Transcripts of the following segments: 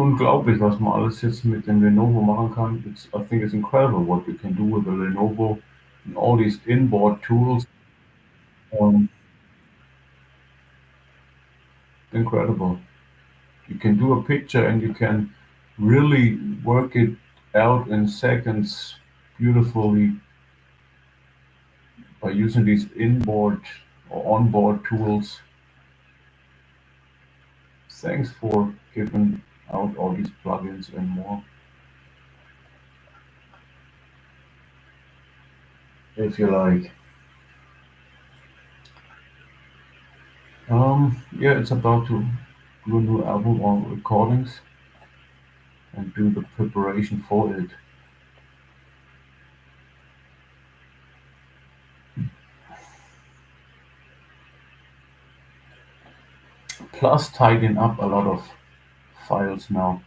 unglaublich, was man alles jetzt mit dem Lenovo machen kann. I think it's incredible what you can do with the Lenovo and all these inboard tools. Um, incredible. You can do a picture and you can really work it out in seconds beautifully by using these inboard or onboard tools. Thanks for giving out all these plugins and more. If you like. Yeah, it's about to do a new album on recordings and do the preparation for it. Plus tidying up a lot of files now.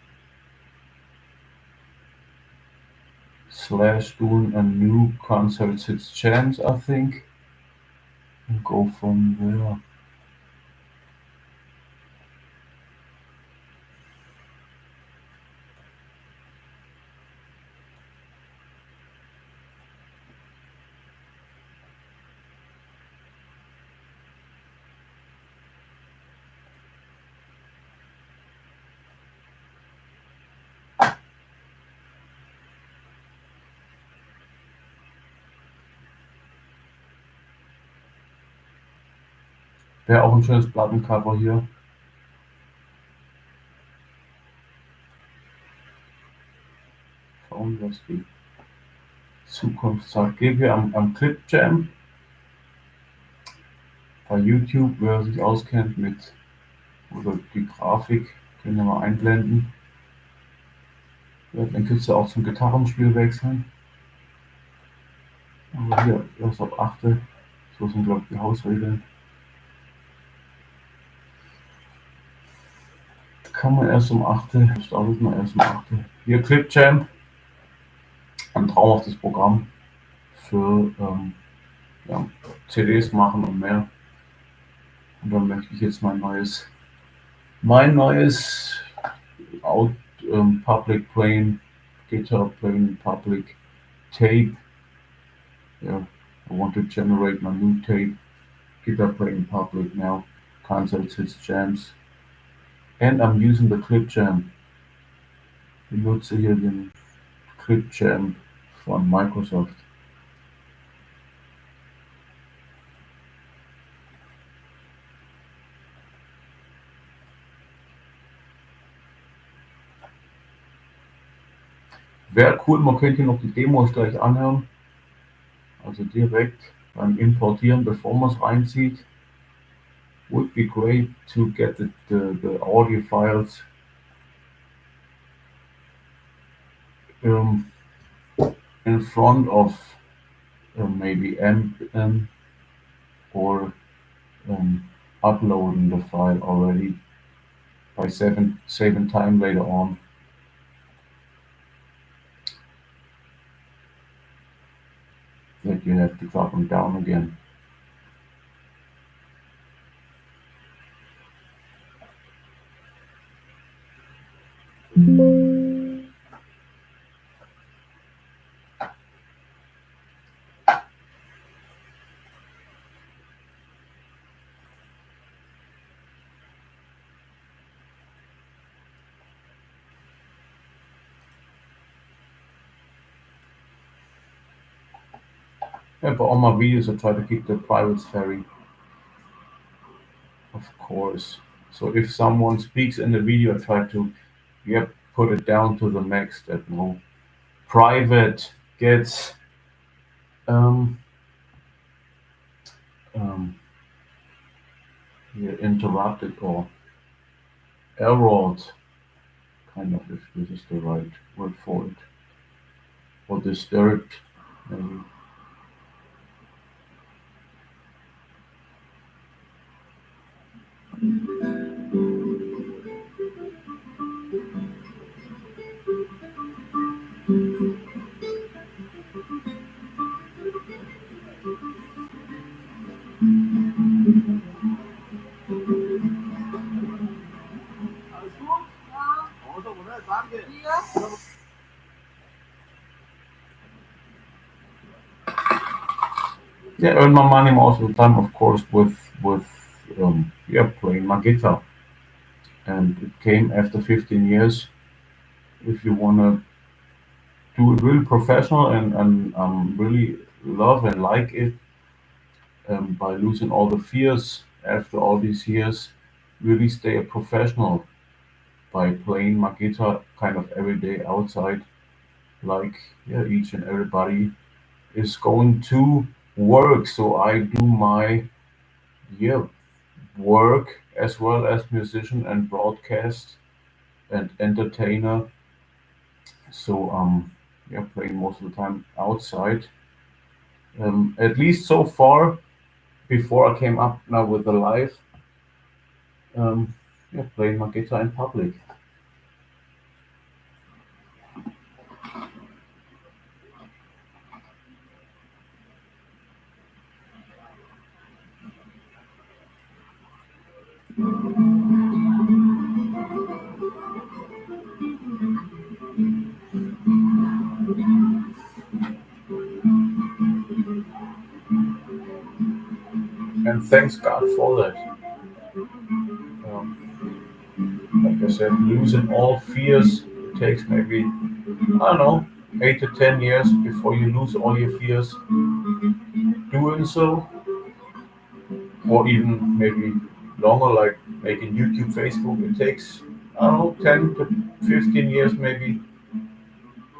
Slash doing a new Concert Hits Jams, I think, and go from there. Wäre auch ein schönes Plattencover hier. Schauen, was die Zukunft sagt. Gehen wir am Clip Jam bei YouTube, wer sich auskennt mit oder die Grafik, können wir mal einblenden. Ja, dann kannst du auch zum Gitarrenspiel wechseln. Aber hier, erst ab 8. So sind, glaube ich, die Hausregeln. Kann man erst um 8. Startet man erst um 8. Hier Clip Jam. Ein traumhaftes Programm für ja, CDs machen und mehr. Und dann möchte ich jetzt mein neues Public Playing, Guitar Playing Public Tape. Yeah, I want to generate my new tape, Guitar Playing Public now, Concerts, Hits, Jams. And I'm using the Clip Jam. Ich nutze hier den Clip Jam von Microsoft. Wäre cool, man könnte noch die Demos gleich anhören. Also direkt beim Importieren, bevor man es reinzieht. Would be great to get the audio files in front of maybe Ambien or uploading the file already by saving time later on. That you have to drop them down again. Yeah, but all my videos I try to keep the privates very, of course. So if someone speaks in the video, I try to put it down to the max that no private gets um, um, interrupted or errored, kind of, if this is the right word for it, or disturbed, maybe. yeah, earn my money most of the time, of course, with yeah, playing my guitar. And it came after 15 years. If you wanna do it really professional and really love and like it, by losing all the fears after all these years, really stay a professional by playing my guitar kind of every day outside, like yeah, each and everybody is going to work. So I do my yeah work as well as musician and broadcast and entertainer. So yeah, playing most of the time outside. At least so far, before I came up now with the live, um, yeah, playing my guitar in public. And thanks God for that. Um, like I said, losing all fears takes maybe, I don't know, 8 to 10 years before you lose all your fears doing so, or even maybe longer, like making YouTube, Facebook. It takes, I don't know, 10 to 15 years maybe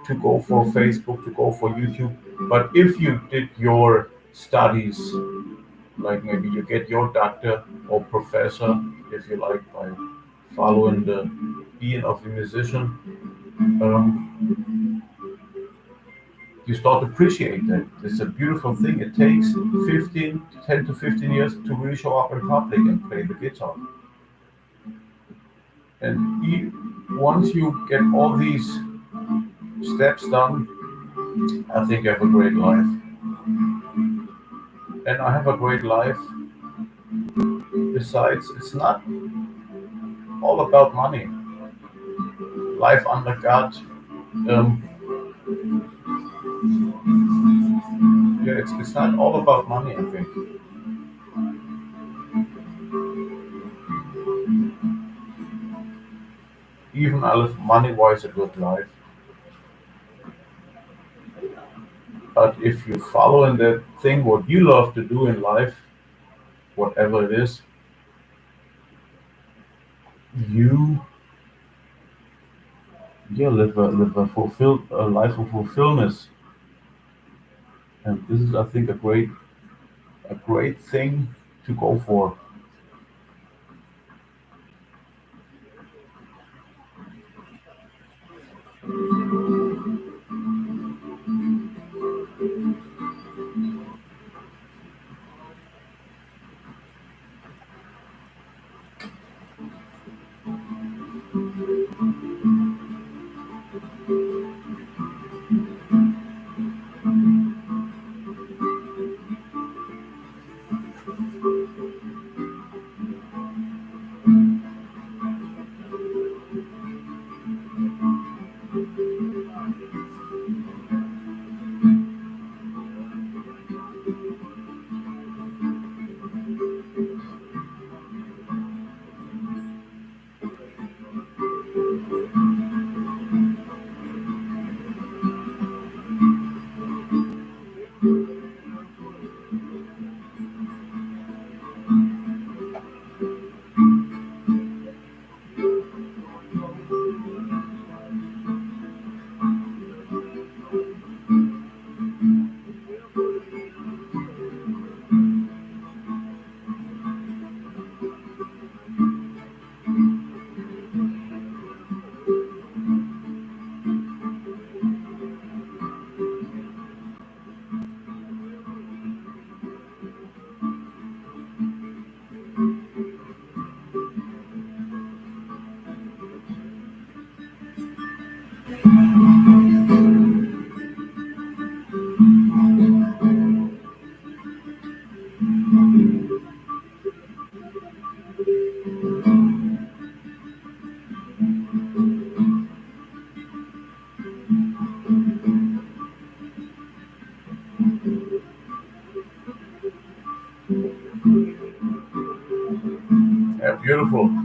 to go for Facebook, to go for YouTube. But if you did your studies, like maybe you get your doctor or professor, if you like, by following the being of a musician, um, you start to appreciate that. It's a beautiful thing. It takes 10 to 15 years to really show up in public and play the guitar. And once you get all these steps done, I think you have a great life. And I have a great life. Besides, it's not all about money. Life under God, um, yeah, it's not all about money, I think. Even if money-wise a good life, but if you follow in that thing what you love to do in life, whatever it is, you yeah live a fulfilled a life of fulfillment, and this is I think a great thing to go for. beautiful.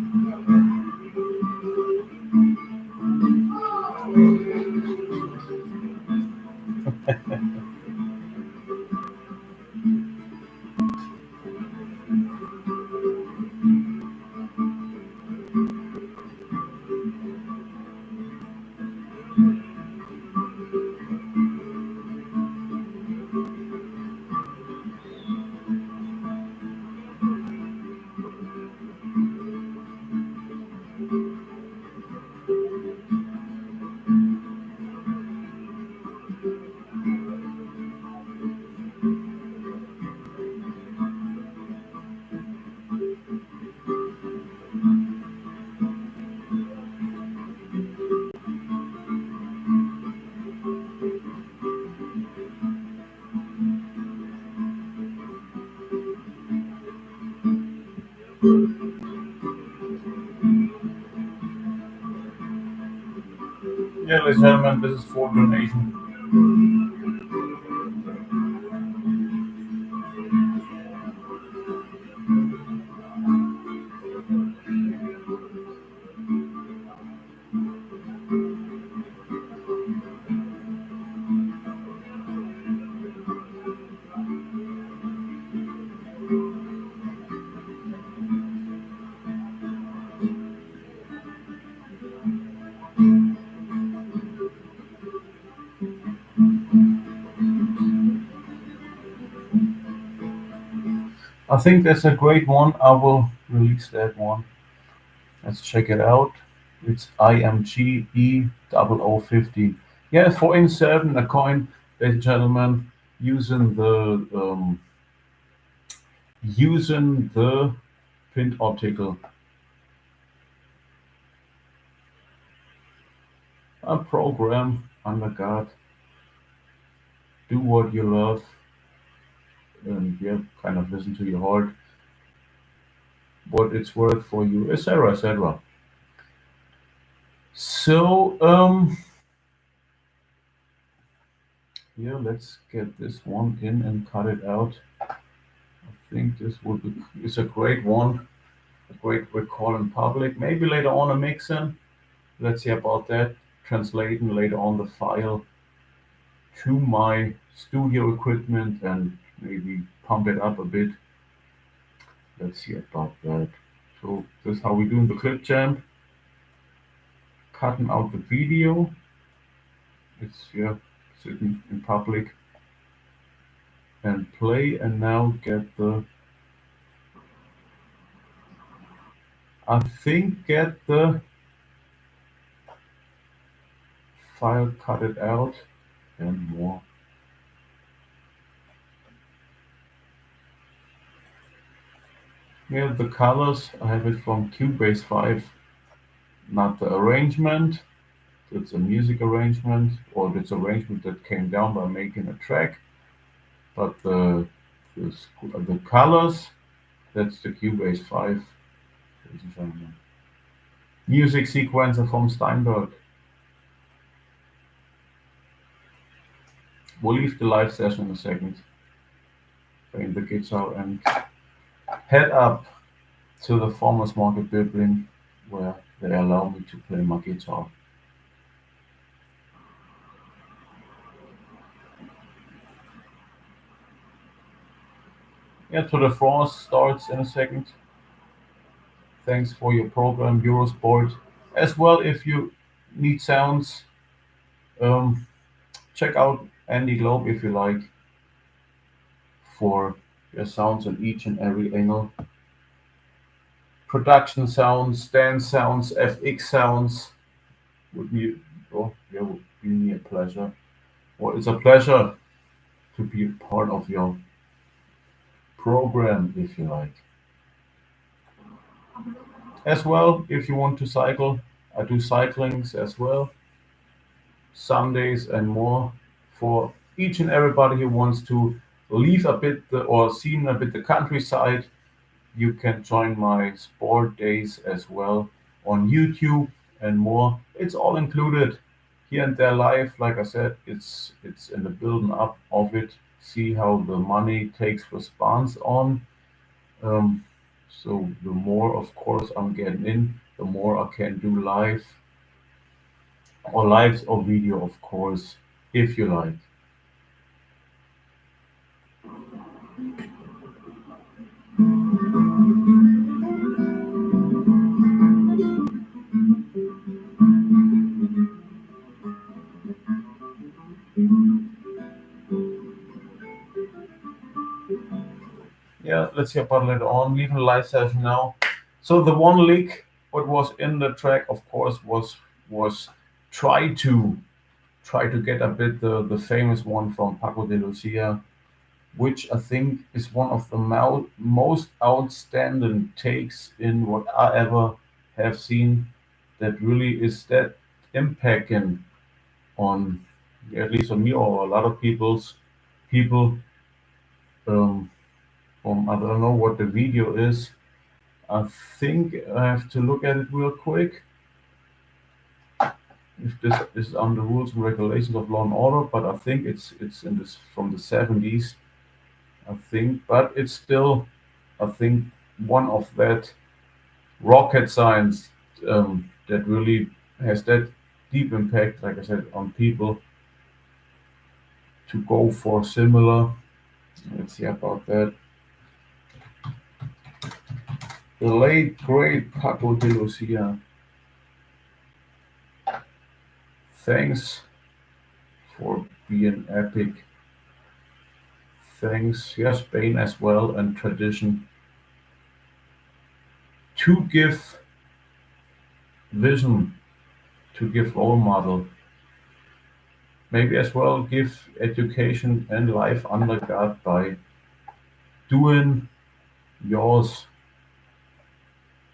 Yeah, ladies and gentlemen, this is for donation. I think that's a great one. I will release that one. Let's check it out. It's IMGE 0015. Yeah, for inserting a coin, ladies and gentlemen, using the pinned article. A program under God. Do what you love, and yeah, kind of listen to your heart, what it's worth for you, etc., etc. So, yeah, let's get this one in and cut it out. I think this would be is a great one, a great recall in public. Maybe later on a mix in. Let's see about that. Translating later on the file to my studio equipment and maybe pump it up a bit. Let's see about that. So this is how we do in the clip jam. Cutting out the video. It's yeah, sitting in public and play and now get the I think get the file, cut it out and more. Yeah, the colors I have it from Cubase 5, not the arrangement. It's a music arrangement or it's arrangement that came down by making a track, but the colors that's the Cubase 5, ladies and gentlemen. Music sequencer from Steinberg. We'll leave the live session in a second, playing the guitar and head up to the farmers market building where they allow me to play my guitar. Yeah, to the frost starts in a second. Thanks for your program, Eurosport. As well, if you need sounds, um, check out Andy Globe if you like for your sounds on each and every angle. Production sounds, dance sounds, FX sounds would be yeah, would be me a pleasure. Well, it's a pleasure to be part of your program if you like. As well, if you want to cycle, I do cyclings as well, Sundays and more for each and everybody who wants to leave a bit or see a bit the countryside. You can join my sport days as well on YouTube and more. It's all included here and there live. Like I said, it's in the building up of it. See how the money takes response on. Um, So the more, of course, I'm getting in, the more I can do lives or video, of course, if you like. Yeah, let's see about later on. Leaving the live session now. So the one lick, what was in the track, of course, was try to try to get a bit the famous one from Paco de Lucia, which I think is one of the most outstanding takes in what I ever have seen. That really is that impacting on, yeah, at least on me or a lot of people. Um, I don't know what the video is. I think I have to look at it real quick if this is on the rules and regulations of Law and Order, but I think it's in this from the 70s. I think, but it's still, I think, one of that rocket science that really has that deep impact, like I said, on people to go for similar. Let's see about that. The late great Paco de Lucia. Thanks for being epic. Thanks, yeah, Spain as well, and tradition to give vision, to give role model, maybe as well give education and life under God by doing yours,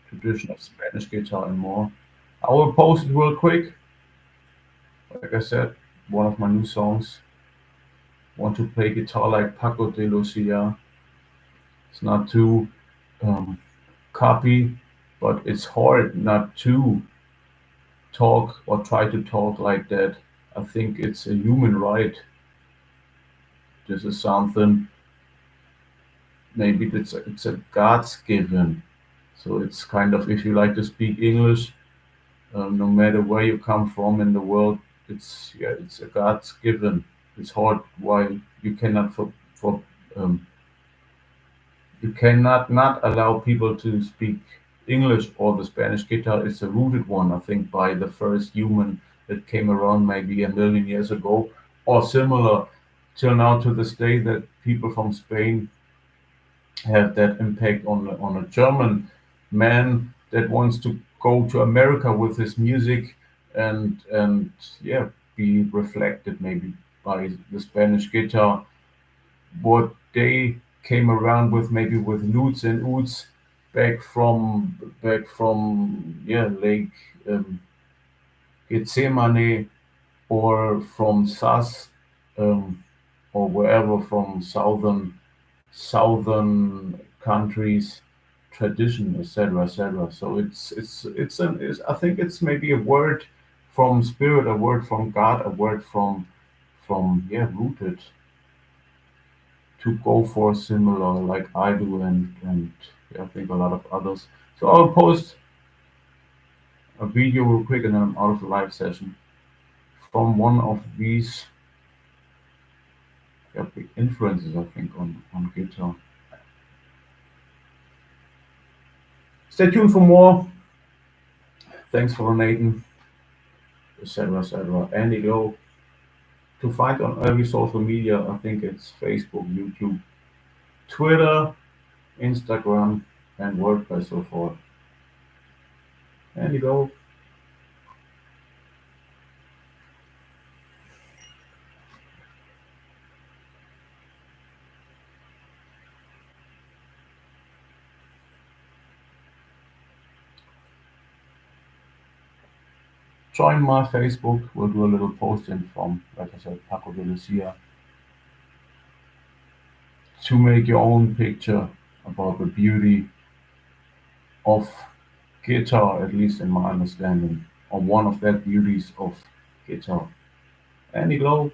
tradition of Spanish guitar and more. I will post it real quick. Like I said, one of my new songs. Want to play guitar like Paco de Lucia. It's not too um, copy, but it's hard not to talk or try to talk like that. I think it's a human right. This is something maybe it's a God's given. So it's kind of if you like to speak English, no matter where you come from in the world, it's a God's given. It's hard why you cannot um, you cannot not allow people to speak English or the Spanish guitar is a rooted one, I think, by the first human that came around maybe a million years ago or similar till now to this day that people from Spain have that impact on a German man that wants to go to America with his music and yeah, be reflected maybe by the Spanish guitar, what they came around with maybe with Lutz and Uts back from yeah, Lake um, Gethsemane or from Sas um, or wherever from southern countries tradition, etc., etc. So I think it's maybe a word from spirit, a word from God, a word from yeah, rooted to go for similar like I do and yeah, I think a lot of others. So I'll post a video real quick and then I'm out of the live session from one of these, yeah, big influences I think on guitar. Stay tuned for more. Thanks for donating, etc., etc. Andy Go to find on every social media. I think it's Facebook, YouTube, Twitter, Instagram, and WordPress so forth. Andy Go. Join my Facebook. We'll do a little posting from, like I said, Paco de Lucia to make your own picture about the beauty of guitar, at least in my understanding, or one of the beauties of guitar. Any glow?